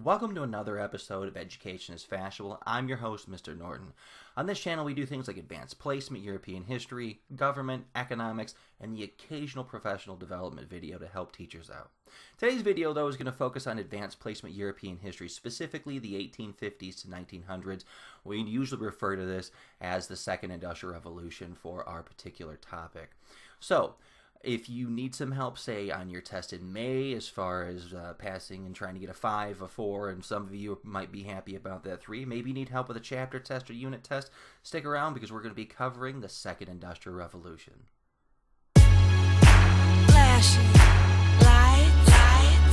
Welcome to another episode of Education is Fashionable. I'm your host, Mr. Norton. On this channel, we do things like advanced placement, European history, government, economics, and the occasional professional development video to help teachers out. Today's video, though, is going to focus on advanced placement European history, specifically the 1850s to 1900s. We usually refer to this as the Second Industrial Revolution for our particular topic. So, if you need some help, say, on your test in May as far as passing and trying to get a 5, a 4, and some of you might be happy about that 3, maybe you need help with a chapter test or unit test, stick around because we're going to be covering the Second Industrial Revolution. Flashing lights, flashing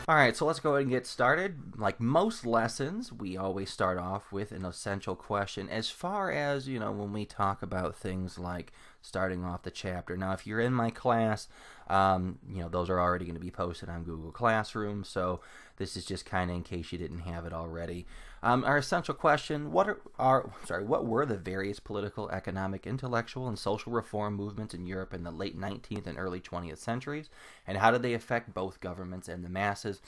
Alright, so let's go ahead and get started. Like most lessons, we always start off with an essential question as far as, when we talk about things like starting off the chapter. Now, if you're in my class, those are already going to be posted on Google Classroom, so this is just kind of in case you didn't have it already. Our essential question, what were the various political, economic, intellectual, and social reform movements in Europe in the late 19th and early 20th centuries, and how did they affect both governments and the masses?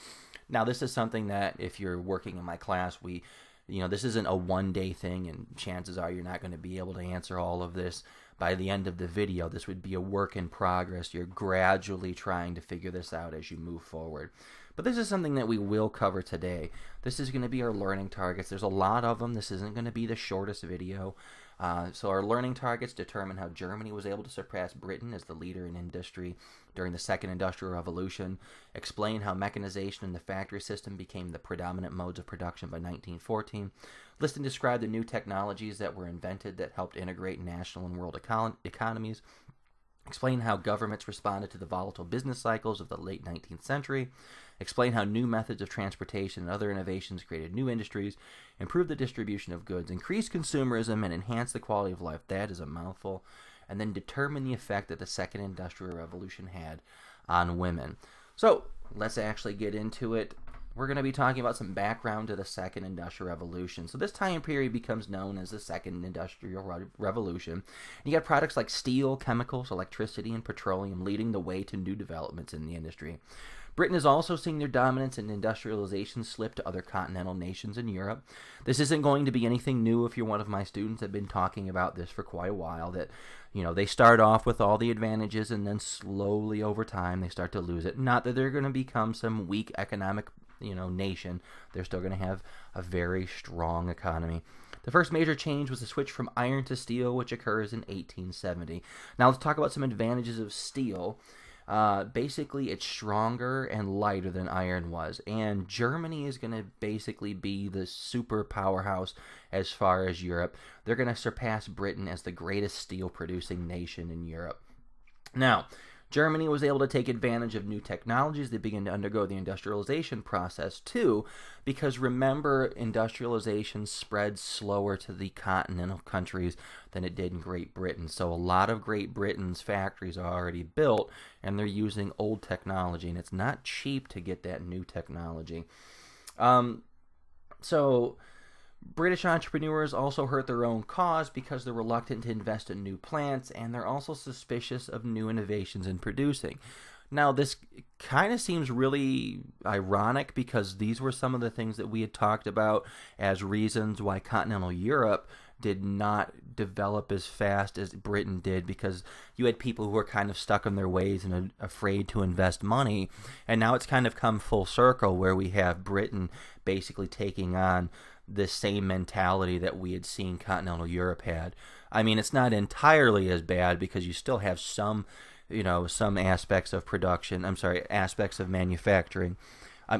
Now, this is something that if you're working in my class, this isn't a one-day thing, and chances are you're not going to be able to answer all of this by the end of the video. This would be a work in progress. You're gradually trying to figure this out as you move forward. But this is something that we will cover today. This is going to be our learning targets. There's a lot of them. This isn't going to be the shortest video. So our learning targets determine how Germany was able to surpass Britain as the leader in industry during the Second Industrial Revolution, explain how mechanization in the factory system became the predominant modes of production by 1914, list and describe the new technologies that were invented that helped integrate national and world economies, explain how governments responded to the volatile business cycles of the late 19th century, explain how new methods of transportation and other innovations created new industries, improved the distribution of goods, increased consumerism, and enhanced the quality of life. That is a mouthful. And then determine the effect that the Second Industrial Revolution had on women. So let's actually get into it. We're going to be talking about some background to the Second Industrial Revolution. So this time period becomes known as the Second Industrial Revolution. You got products like steel, chemicals, electricity, and petroleum leading the way to new developments in the industry. Britain is also seeing their dominance and industrialization slip to other continental nations in Europe. This isn't going to be anything new if you're one of my students. I've been talking about this for quite a while, that they start off with all the advantages and then slowly over time they start to lose it. Not that they're going to become some weak economic nation. They're still going to have a very strong economy. The first major change was the switch from iron to steel, which occurs in 1870. Now let's talk about some advantages of steel. Basically, it's stronger and lighter than iron was, and Germany is going to basically be the super powerhouse as far as Europe. They're going to surpass Britain as the greatest steel-producing nation in Europe. Now, Germany was able to take advantage of new technologies. They began to undergo the industrialization process too, because remember, industrialization spread slower to the continental countries than it did in Great Britain. So a lot of Great Britain's factories are already built, and they're using old technology, and it's not cheap to get that new technology. So British entrepreneurs also hurt their own cause because they're reluctant to invest in new plants, and they're also suspicious of new innovations in producing. Now, this kind of seems really ironic because these were some of the things that we had talked about as reasons why continental Europe did not develop as fast as Britain did, because you had people who were kind of stuck in their ways and afraid to invest money. And now it's kind of come full circle where we have Britain basically taking on the same mentality that we had seen continental Europe had. I mean, it's not entirely as bad because you still have some aspects of aspects of manufacturing.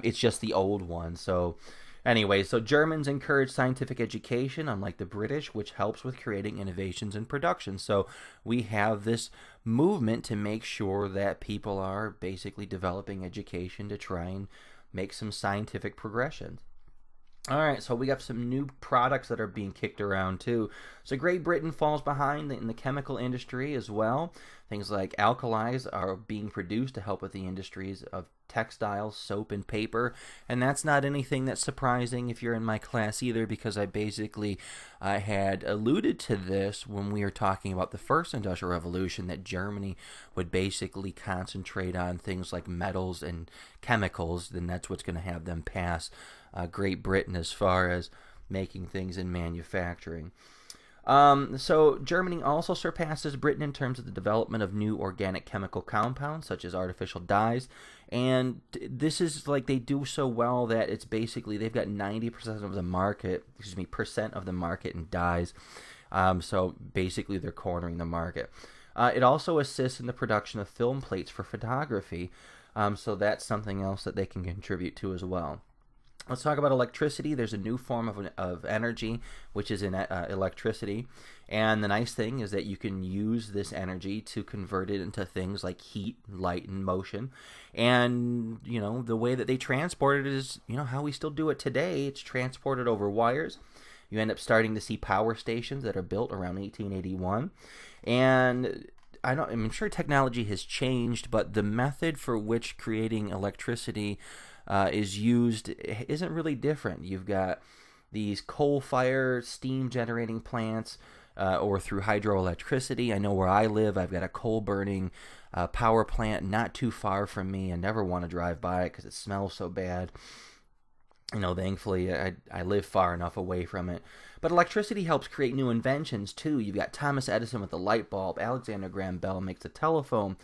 It's just the old one. So anyway, so Germans encourage scientific education, unlike the British, which helps with creating innovations in production. So we have this movement to make sure that people are basically developing education to try and make some scientific progression. All right, so we got some new products that are being kicked around too. So Great Britain falls behind in the chemical industry as well. Things like alkalis are being produced to help with the industries of textiles, soap, and paper. And that's not anything that's surprising if you're in my class either, because I had alluded to this when we were talking about the first Industrial Revolution, that Germany would basically concentrate on things like metals and chemicals. Then that's what's going to have them pass Great Britain as far as making things in manufacturing. So Germany also surpasses Britain in terms of the development of new organic chemical compounds such as artificial dyes, and this is like they do so well that it's basically they've got 90% of the market, percent of the market in dyes. So basically they're cornering the market. It also assists in the production of film plates for photography, so that's something else that they can contribute to as well. Let's talk about electricity. There's a new form of energy, which is in electricity. And the nice thing is that you can use this energy to convert it into things like heat, light, and motion. And, the way that they transport it is, how we still do it today. It's transported over wires. You end up starting to see power stations that are built around 1881. And I'm sure technology has changed, but the method for which creating electricity is used isn't really different. You've got these coal-fired steam generating plants or through hydroelectricity. I know where I live, I've got a coal-burning power plant not too far from me. I never want to drive by it because it smells so bad. Thankfully, I live far enough away from it. But electricity helps create new inventions, too. You've got Thomas Edison with the light bulb. Alexander Graham Bell makes the telephone.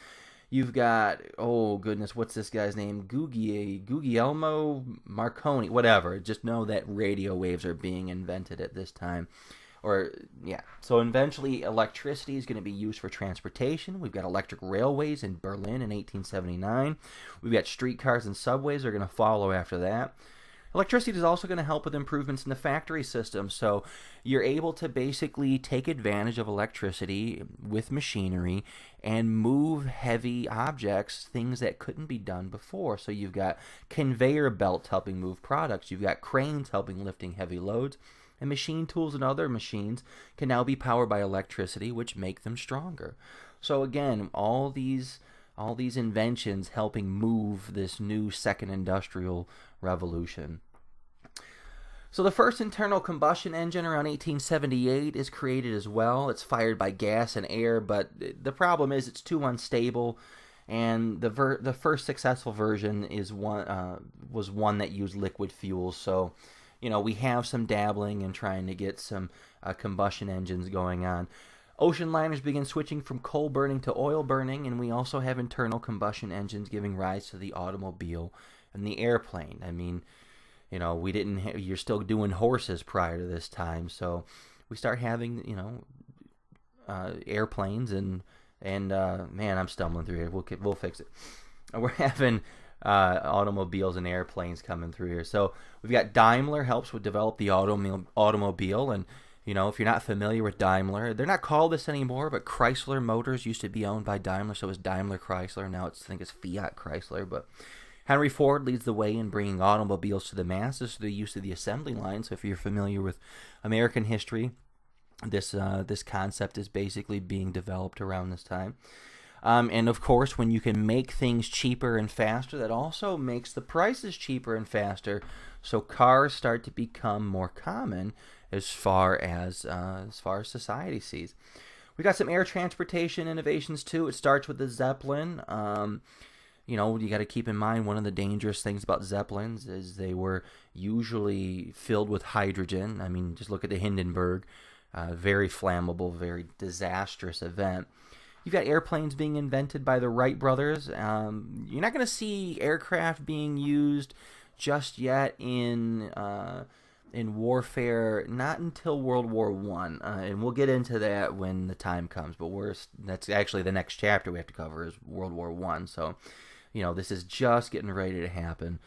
You've got, oh goodness, what's this guy's name? Guglielmo Marconi, whatever. Just know that radio waves are being invented at this time. So eventually electricity is going to be used for transportation. We've got electric railways in Berlin in 1879. We've got streetcars and subways are going to follow after that. Electricity is also going to help with improvements in the factory system, so you're able to basically take advantage of electricity with machinery and move heavy objects, things that couldn't be done before. So you've got conveyor belts helping move products, you've got cranes helping lifting heavy loads, and machine tools and other machines can now be powered by electricity, which make them stronger. So again, all these inventions helping move this new second industrial revolution. So the first internal combustion engine around 1878 is created as well. It's fired by gas and air, but the problem is it's too unstable. And the first successful version was one that used liquid fuels. So, we have some dabbling and trying to get some combustion engines going on. Ocean liners begin switching from coal burning to oil burning, and we also have internal combustion engines giving rise to the automobile and the airplane. I mean, you're still doing horses prior to this time, so we start having, airplanes and man, I'm stumbling through here. We'll fix it. We're having automobiles and airplanes coming through here. So we've got Daimler helps with develop the automobile, and if you're not familiar with Daimler, they're not called this anymore, but Chrysler Motors used to be owned by Daimler, so it was Daimler Chrysler. Now I think it's Fiat Chrysler, but Henry Ford leads the way in bringing automobiles to the masses through the use of the assembly line. So if you're familiar with American history, this concept is basically being developed around this time. And of course, when you can make things cheaper and faster, that also makes the prices cheaper and faster. So cars start to become more common as far as society sees. We got some air transportation innovations too. It starts with the Zeppelin. You got to keep in mind one of the dangerous things about Zeppelins is they were usually filled with hydrogen. I mean, just look at the Hindenburg. Very flammable, very disastrous event. You've got airplanes being invented by the Wright brothers. You're not going to see aircraft being used just yet in warfare, not until World War I. And we'll get into that when the time comes. But that's actually the next chapter we have to cover is World War I. So, this is just getting ready to happen.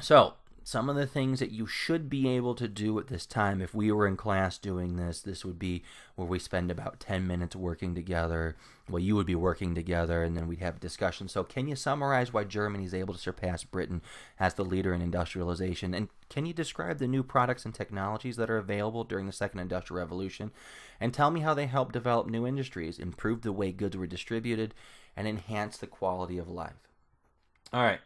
So, some of the things that you should be able to do at this time, if we were in class doing this, this would be where we spend about 10 minutes working together. Well, you would be working together, and then we'd have a discussion. So can you summarize why Germany is able to surpass Britain as the leader in industrialization? And can you describe the new products and technologies that are available during the Second Industrial Revolution? And tell me how they helped develop new industries, improve the way goods were distributed, and enhance the quality of life. All right.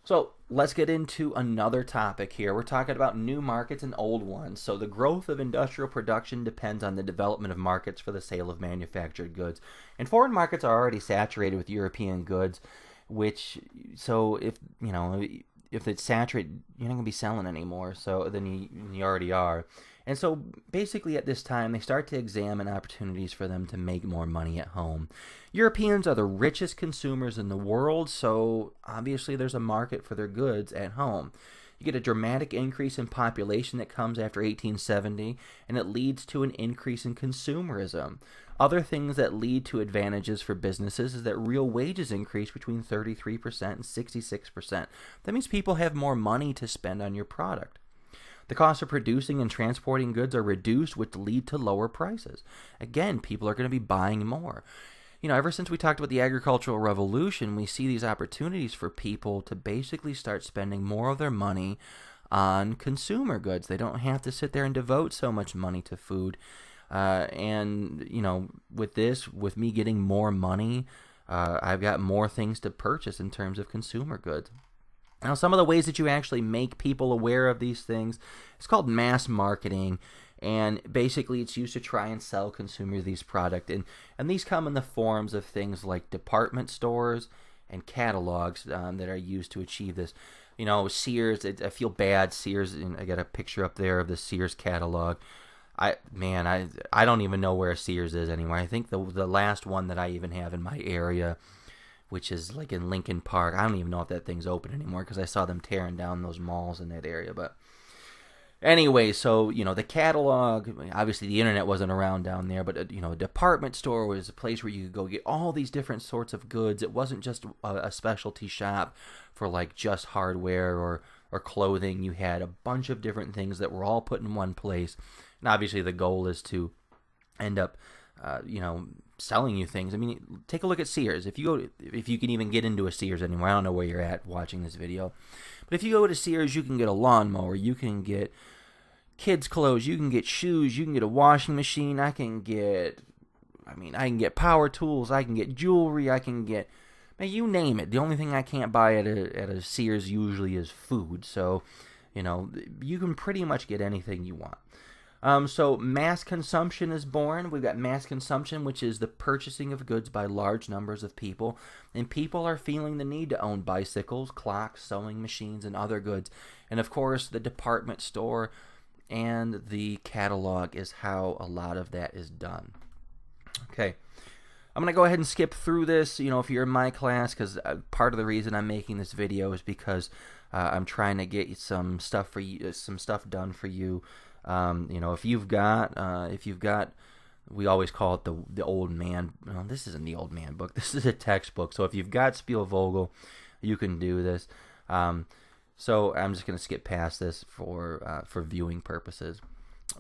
So let's get into another topic here. We're talking about new markets and old ones. So the growth of industrial production depends on the development of markets for the sale of manufactured goods. And foreign markets are already saturated with European goods, so if it's saturated, you're not going to be selling anymore. So then you already are. And so basically at this time, they start to examine opportunities for them to make more money at home. Europeans are the richest consumers in the world, so obviously there's a market for their goods at home. You get a dramatic increase in population that comes after 1870, and it leads to an increase in consumerism. Other things that lead to advantages for businesses is that real wages increase between 33% and 66%. That means people have more money to spend on your product. The cost of producing and transporting goods are reduced, which lead to lower prices. Again, people are going to be buying more. Ever since we talked about the agricultural revolution, we see these opportunities for people to basically start spending more of their money on consumer goods. They don't have to sit there and devote so much money to food. With me getting more money, I've got more things to purchase in terms of consumer goods. Now, some of the ways that you actually make people aware of these things, it's called mass marketing, and basically it's used to try and sell consumers these products. And these come in the forms of things like department stores and catalogs that are used to achieve this. Sears, I feel bad, Sears, and I got a picture up there of the Sears catalog. I don't even know where Sears is anymore. I think the last one that I even have in my area, which is like in Lincoln Park. I don't even know if that thing's open anymore because I saw them tearing down those malls in that area. But anyway, so, the catalog, obviously the internet wasn't around down there, but, a department store was a place where you could go get all these different sorts of goods. It wasn't just a specialty shop for like just hardware or clothing. You had a bunch of different things that were all put in one place. And obviously the goal is to end up, selling you things. I mean, take a look at Sears. If you can even get into a Sears anymore, I don't know where you're at watching this video, but if you go to Sears, you can get a lawnmower, you can get kids' clothes, you can get shoes, you can get a washing machine, I can get power tools, I can get jewelry, you name it. The only thing I can't buy at a Sears usually is food. So, you can pretty much get anything you want. So mass consumption is born. We've got mass consumption, which is the purchasing of goods by large numbers of people. And people are feeling the need to own bicycles, clocks, sewing machines, and other goods. And of course, the department store and the catalog is how a lot of that is done. Okay. I'm going to go ahead and skip through this, if you're in my class, because part of the reason I'm making this video is because I'm trying to get some stuff done for you. If you've got, we always call it the old man. No, this isn't the old man book. This is a textbook. So if you've got Spielvogel, you can do this. So I'm just going to skip past this for viewing purposes.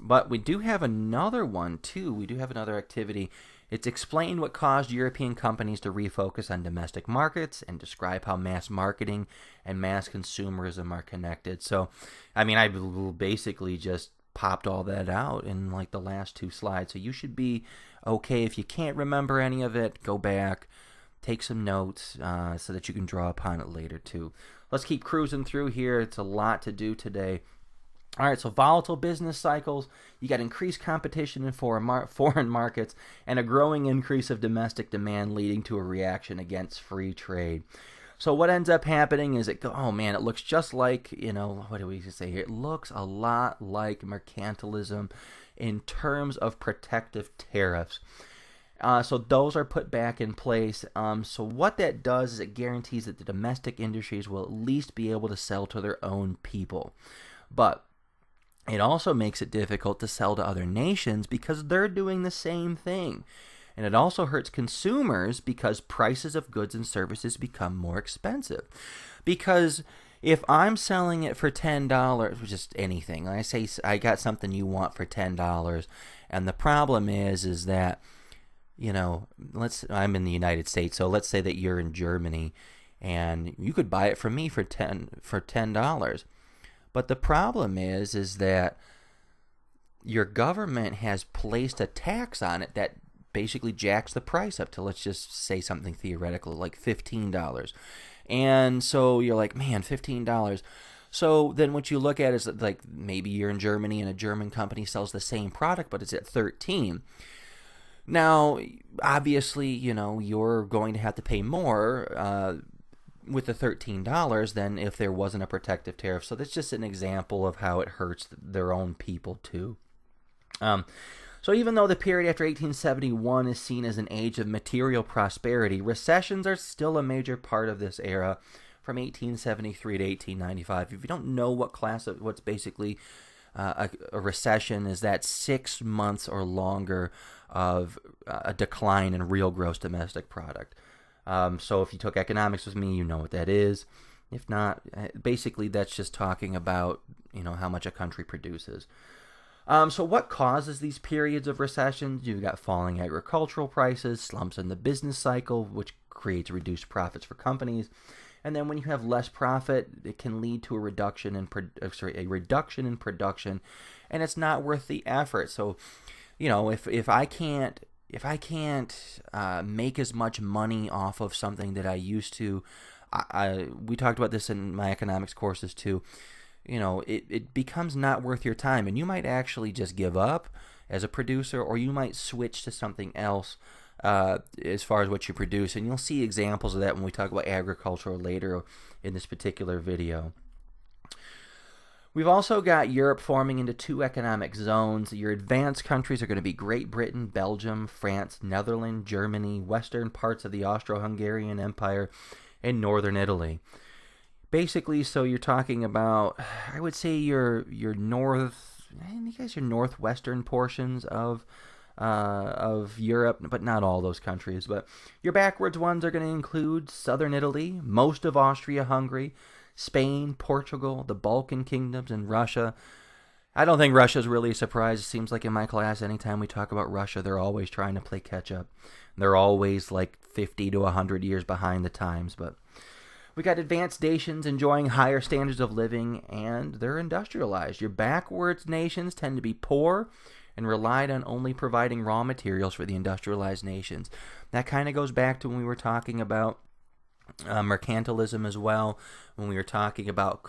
But we do have another one too. We do have another activity. It's explain what caused European companies to refocus on domestic markets and describe how mass marketing and mass consumerism are connected. So, I basically just popped all that out in like the last two slides. So you should be okay. If you can't remember any of it, go back, take some notes so that you can draw upon it later too. Let's keep cruising through here. It's a lot to do today. All right, so volatile business cycles, you got increased competition in foreign markets and a growing increase of domestic demand leading to a reaction against free trade. So what ends up happening is it looks just like, what do we say here? It looks a lot like mercantilism in terms of protective tariffs. So those are put back in place. So what that does is it guarantees that the domestic industries will at least be able to sell to their own people. But it also makes it difficult to sell to other nations because they're doing the same thing. And it also hurts consumers because prices of goods and services become more expensive. Because, if I'm selling it for $10, just anything, I say I got something you want for $10, and the problem is that, I'm in the United States, so let's say that you're in Germany, and you could buy it from me for $10. But the problem is that your government has placed a tax on it that basically jacks the price up to, let's just say something theoretical, like $15. And so you're like, man, $15. So then what you look at is that, like, maybe you're in Germany and a German company sells the same product, but it's at $13. Now, obviously, you're going to have to pay more with the $13 than if there wasn't a protective tariff. So that's just an example of how it hurts their own people too. So even though the period after 1871 is seen as an age of material prosperity, recessions are still a major part of this era from 1873 to 1895. If you don't know what's basically a recession, is that 6 months or longer of a decline in real gross domestic product. So if you took economics with me, you know what that is. If not, basically that's just talking about, how much a country produces. So what causes these periods of recessions? You've got falling agricultural prices, slumps in the business cycle, which creates reduced profits for companies. And then when you have less profit, it can lead to a reduction in production, and it's not worth the effort. So, if I can't make as much money off of something that I used to, we talked about this in my economics courses too. It becomes not worth your time, and you might actually just give up as a producer, or you might switch to something else as far as what you produce. And you'll see examples of that when we talk about agriculture later in this particular video. We've also got Europe forming into two economic zones. Your advanced countries are going to be Great Britain, Belgium, France, Netherlands, Germany, western parts of the Austro-Hungarian Empire, and northern Italy. Basically, so you're talking about, I would say your northwestern portions of Europe, but not all those countries. But your backwards ones are going to include southern Italy, most of Austria-Hungary, Spain, Portugal, the Balkan kingdoms, and Russia. I don't think Russia's really a surprise. It seems like in my class, anytime we talk about Russia, they're always trying to play catch up. They're always like 50 to 100 years behind the times, but we got advanced nations enjoying higher standards of living, and they're industrialized. Your backwards nations tend to be poor and relied on only providing raw materials for the industrialized nations. That kind of goes back to when we were talking about mercantilism as well, when we were talking about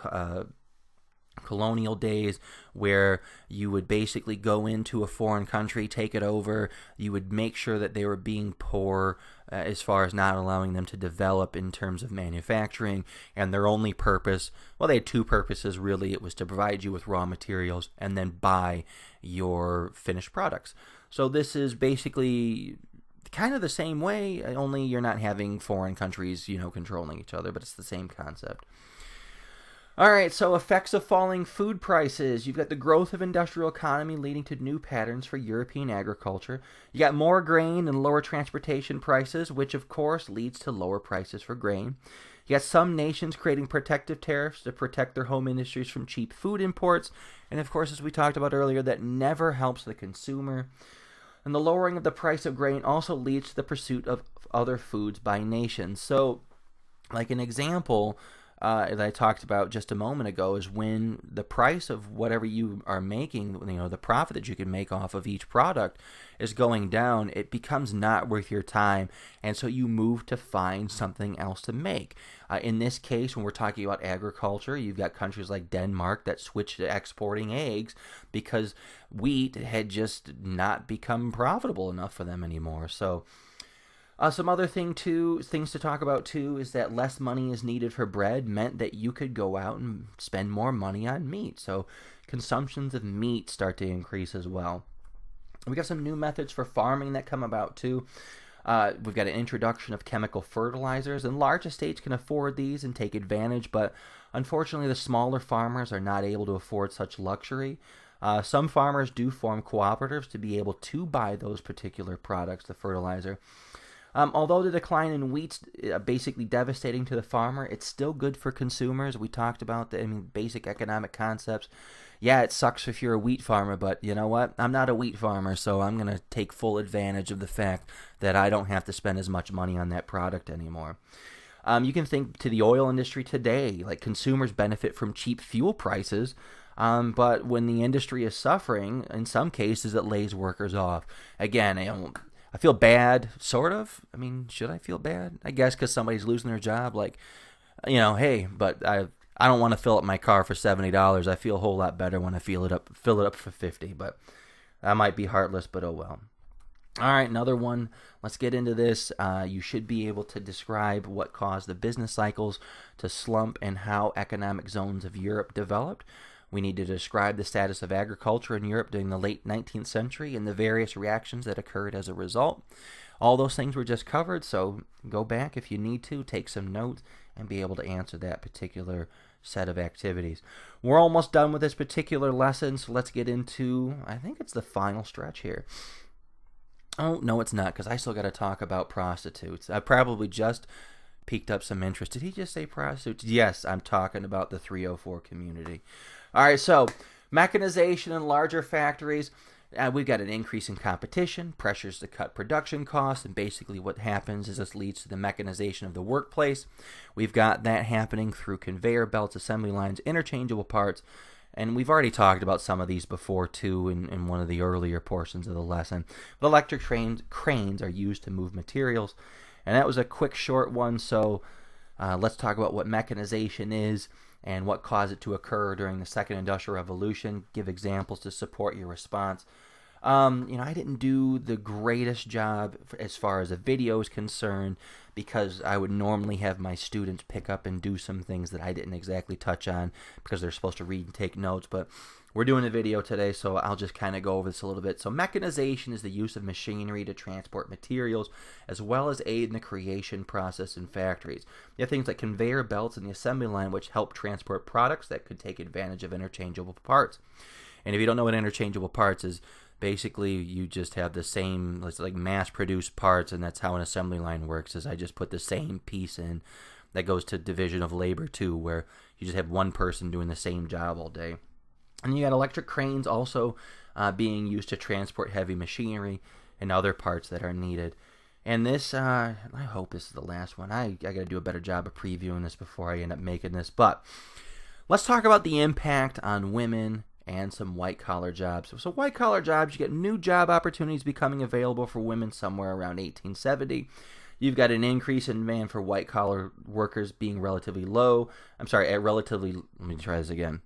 colonial days, where you would basically go into a foreign country, take it over, you would make sure that they were being poor as far as not allowing them to develop in terms of manufacturing, and their only purpose, well, they had two purposes really. It was to provide you with raw materials and then buy your finished products. So this is basically kind of the same way, only you're not having foreign countries, controlling each other, but it's the same concept. All right, so effects of falling food prices. You've got the growth of industrial economy leading to new patterns for European agriculture. You got more grain and lower transportation prices, which of course leads to lower prices for grain. You got some nations creating protective tariffs to protect their home industries from cheap food imports. And of course, as we talked about earlier, that never helps the consumer. And the lowering of the price of grain also leads to the pursuit of other foods by nations. So, like an example that I talked about just a moment ago is when the price of whatever you are making, the profit that you can make off of each product is going down, it becomes not worth your time, and so you move to find something else to make. In this case, when we're talking about agriculture, you've got countries like Denmark that switched to exporting eggs because wheat had just not become profitable enough for them anymore. So some other things to talk about too is that less money is needed for bread meant that you could go out and spend more money on meat. So consumptions of meat start to increase as well. We got some new methods for farming that come about too. We've got an introduction of chemical fertilizers, and large estates can afford these and take advantage, but unfortunately the smaller farmers are not able to afford such luxury. Some farmers do form cooperatives to be able to buy those particular products, the fertilizer. Although the decline in wheat's basically devastating to the farmer, it's still good for consumers. We talked about the basic economic concepts. Yeah, it sucks if you're a wheat farmer, but you know what? I'm not a wheat farmer, so I'm going to take full advantage of the fact that I don't have to spend as much money on that product anymore. You can think to the oil industry today, like consumers benefit from cheap fuel prices, but when the industry is suffering, in some cases it lays workers off. Again, I feel bad, sort of. I mean, should I feel bad? I guess because somebody's losing their job. Like, hey, but I don't want to fill up my car for $70. I feel a whole lot better when I fill it up for $50. But that might be heartless, but oh well. All right, another one. Let's get into this. You should be able to describe what caused the business cycles to slump and how economic zones of Europe developed. We need to describe the status of agriculture in Europe during the late 19th century and the various reactions that occurred as a result. All those things were just covered, so go back if you need to, take some notes, and be able to answer that particular set of activities. We're almost done with this particular lesson, so let's get into, I think it's the final stretch here. Oh, no, it's not, because I still got to talk about prostitutes. I probably just piqued up some interest. Did he just say prostitutes? Yes, I'm talking about the 304 community. All right, so mechanization in larger factories. We've got an increase in competition, pressures to cut production costs, and basically what happens is this leads to the mechanization of the workplace. We've got that happening through conveyor belts, assembly lines, interchangeable parts, and we've already talked about some of these before too in one of the earlier portions of the lesson. But electric cranes are used to move materials, and that was a quick, short one, so let's talk about what mechanization is and what caused it to occur during the Second Industrial Revolution. Give examples to support your response. I didn't do the greatest job as far as a video is concerned because I would normally have my students pick up and do some things that I didn't exactly touch on because they're supposed to read and take notes, but we're doing a video today, so I'll just kind of go over this a little bit. So mechanization is the use of machinery to transport materials as well as aid in the creation process in factories. You have things like conveyor belts in the assembly line which help transport products that could take advantage of interchangeable parts. And if you don't know what interchangeable parts is, basically you just have the same, it's like mass-produced parts, and that's how an assembly line works, is I just put the same piece in. That goes to division of labor too, where you just have one person doing the same job all day. And you got electric cranes also being used to transport heavy machinery and other parts that are needed. And this, I hope this is the last one. I got to do a better job of previewing this before I end up making this. But let's talk about the impact on women and some white-collar jobs. So white-collar jobs, you get new job opportunities becoming available for women somewhere around 1870. You've got an increase in demand for white-collar workers being relatively low. Let me try this again.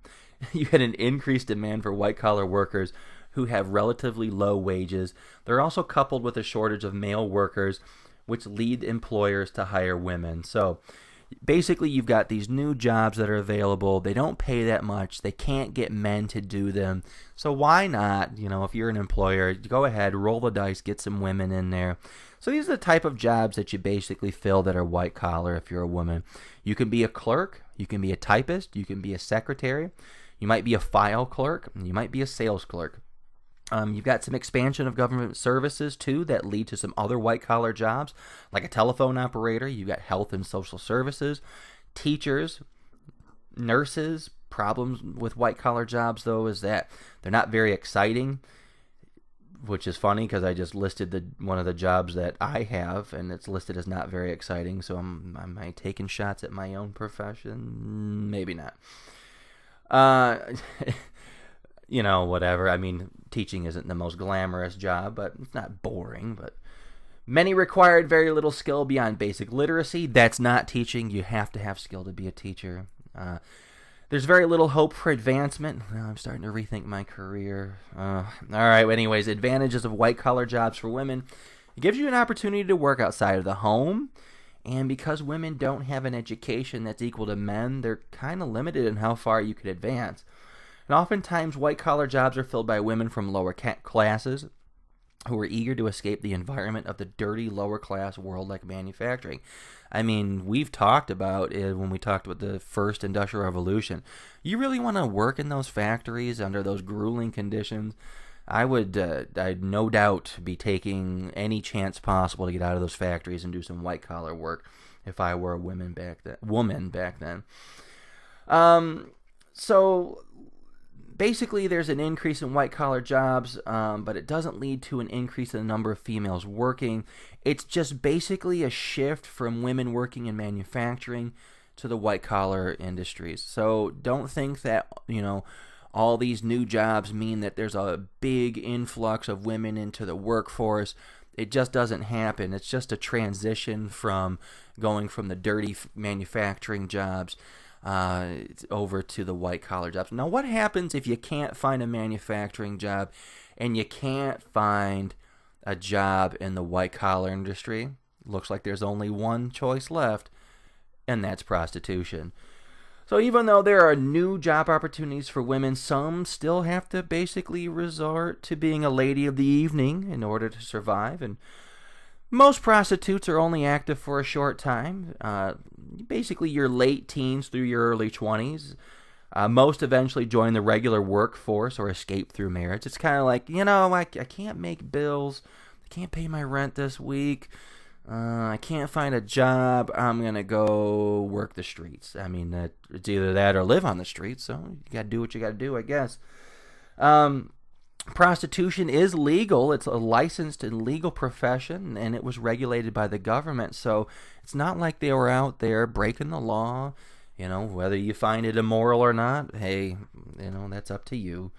You had an increased demand for white-collar workers who have relatively low wages. They're also coupled with a shortage of male workers, which lead employers to hire women. So basically, you've got these new jobs that are available. They don't pay that much. They can't get men to do them. So why not, if you're an employer, go ahead, roll the dice, get some women in there. So these are the type of jobs that you basically fill that are white-collar if you're a woman. You can be a clerk. You can be a typist. You can be a secretary. You might be a file clerk. You might be a sales clerk. You've got some expansion of government services, too, that lead to some other white-collar jobs, like a telephone operator. You've got health and social services, teachers, nurses. Problems with white-collar jobs, though, is that they're not very exciting, which is funny because I just listed one of the jobs that I have, and it's listed as not very exciting, so am I taking shots at my own profession? Maybe not. Whatever. I mean, teaching isn't the most glamorous job, but it's not boring. But many required very little skill beyond basic literacy. That's not teaching. You have to have skill to be a teacher. There's very little hope for advancement. Well, I'm starting to rethink my career. All right. Anyways, advantages of white-collar jobs for women. It gives you an opportunity to work outside of the home. And because women don't have an education that's equal to men, they're kind of limited in how far you could advance. And oftentimes, white-collar jobs are filled by women from lower classes who are eager to escape the environment of the dirty, lower-class world like manufacturing. I mean, we've talked about it when we talked about the first industrial revolution. You really want to work in those factories under those grueling conditions? I'd no doubt be taking any chance possible to get out of those factories and do some white collar work if I were a woman back then. So basically, there's an increase in white collar jobs, but it doesn't lead to an increase in the number of females working. It's just basically a shift from women working in manufacturing to the white collar industries. So don't think that, all these new jobs mean that there's a big influx of women into the workforce. It just doesn't happen. It's just a transition from going from the dirty manufacturing jobs over to the white collar jobs. Now, what happens if you can't find a manufacturing job and you can't find a job in the white collar industry? Looks like there's only one choice left, and that's prostitution. So even though there are new job opportunities for women, some still have to basically resort to being a lady of the evening in order to survive. And most prostitutes are only active for a short time, basically your late teens through your early 20s. Most eventually join the regular workforce or escape through marriage. It's kind of like, I can't make bills. I can't pay my rent this week. I can't find a job. I'm going to go work the streets. I mean, it's either that or live on the streets, so you got to do what you got to do, I guess. Prostitution is legal. It's a licensed and legal profession, and it was regulated by the government, so it's not like they were out there breaking the law. Whether you find it immoral or not, hey, that's up to you.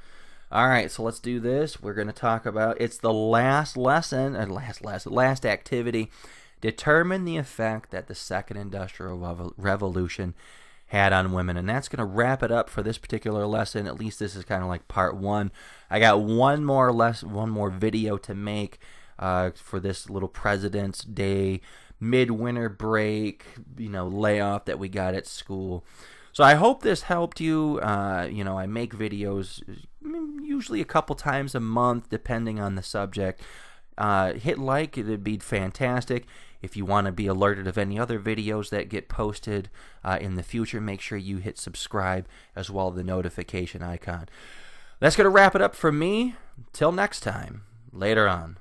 All right, so let's do this. We're going to talk about, it's the last activity. Determine the effect that the Second Industrial Revolution had on women. And that's going to wrap it up for this particular lesson. At least this is kind of like part one. I got one more video to make for this little President's Day midwinter break, layoff that we got at school. So I hope this helped you. I make videos usually a couple times a month, depending on the subject. Hit like, it'd be fantastic. If you want to be alerted of any other videos that get posted in the future, make sure you hit subscribe as well as the notification icon. That's going to wrap it up for me. Till next time. Later on.